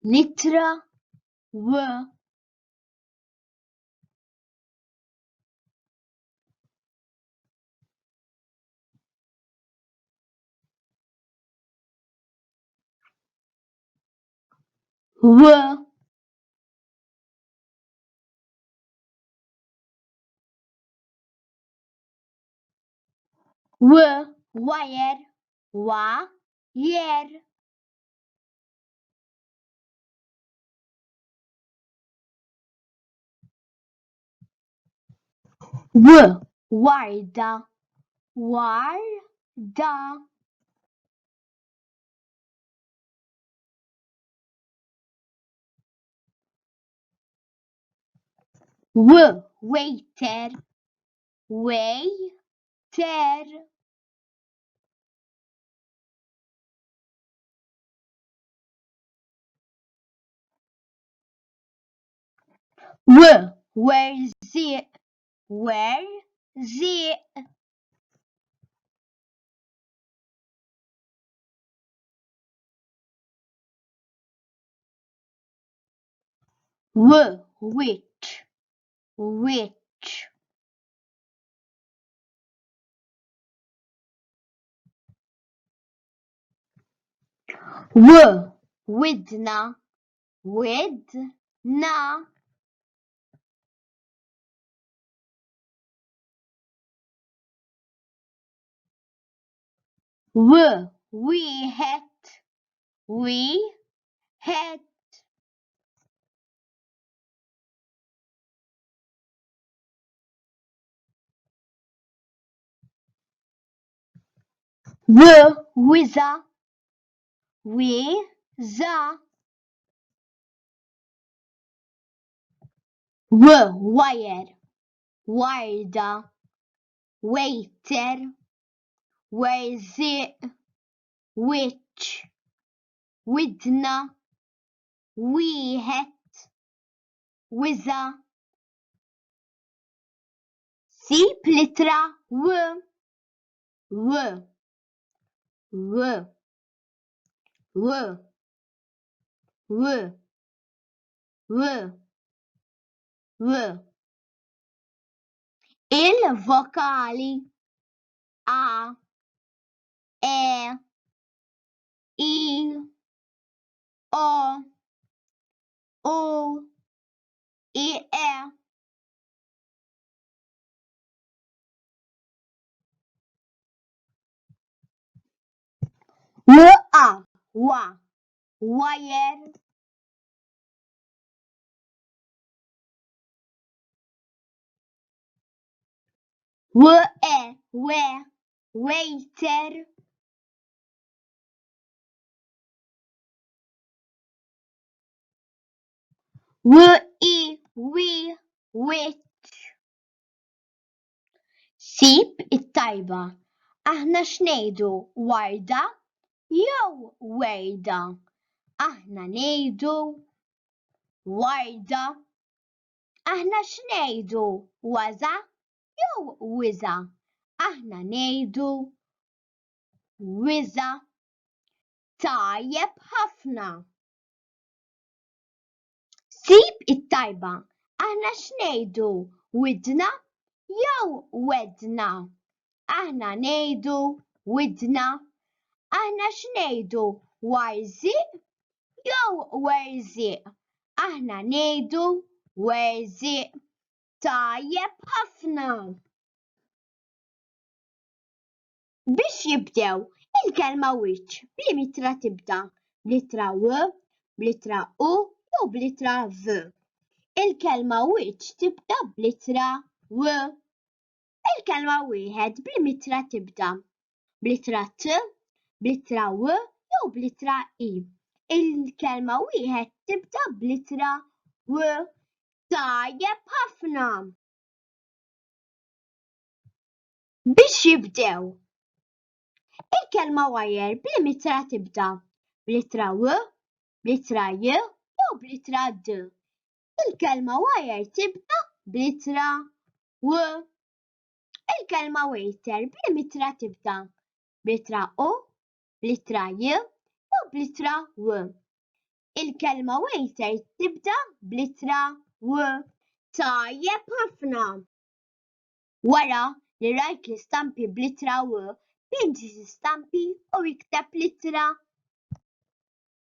l-ittra w. W. Wire. Yer. Warda. Waiter. Where's it? Which. Widna. We had. Wiza. Wire. Warda. Waiter. Where's it? Which. Widna. Wieħed. Wiza. Sib l-ittra w. Il-vokali a, e, i, o, u, i, e. Wa, wire. Waiter. Which. Sib it-tajba. Aħna x'ngħidu warda jew werda? Aħna ngħidu warda. Aħna x'ngħidu waza jew wiza? Aħna ngħidu wiza. Tajjeb ħafna. Sib it-tajba. Aħna x'ngħidu widna jew wedna? Aħna ngħidu widna. Aħna x'ngħidu warżiq jew werżiq? Aħna ngħidu werżiq. Tajjeb ħafna. Biex jibdew il-kelma wiċċ bl-ittra tibda bl-ittra w, bl-ittra u jew bl-ittra v. Il-kelma wiċċ tibda bl-ittra w. Il-kelma wieħed bl-ittra tibda bl-ittra t, bl-ittra w jew bl-ittra i. Il-kelma wieħed tibda bl-ittra w. Tajjeb ħafna. Biex jibdew il-kelma wire bl-ittra tibda bl-ittra w, bl-ittra j jew bl-ittra d. Il-kelma wire tibda bl-ittra w. Il-kelma waiter bl-ittra tibda bl-ittra u, bl-ittra j jew bl-ittra w. Il-kelma waiter tibda bl-ittra W. Tajjeb ħafna. Wara li rajt l-istampi bl-ittra W, bint istampi u jikteb l-ittra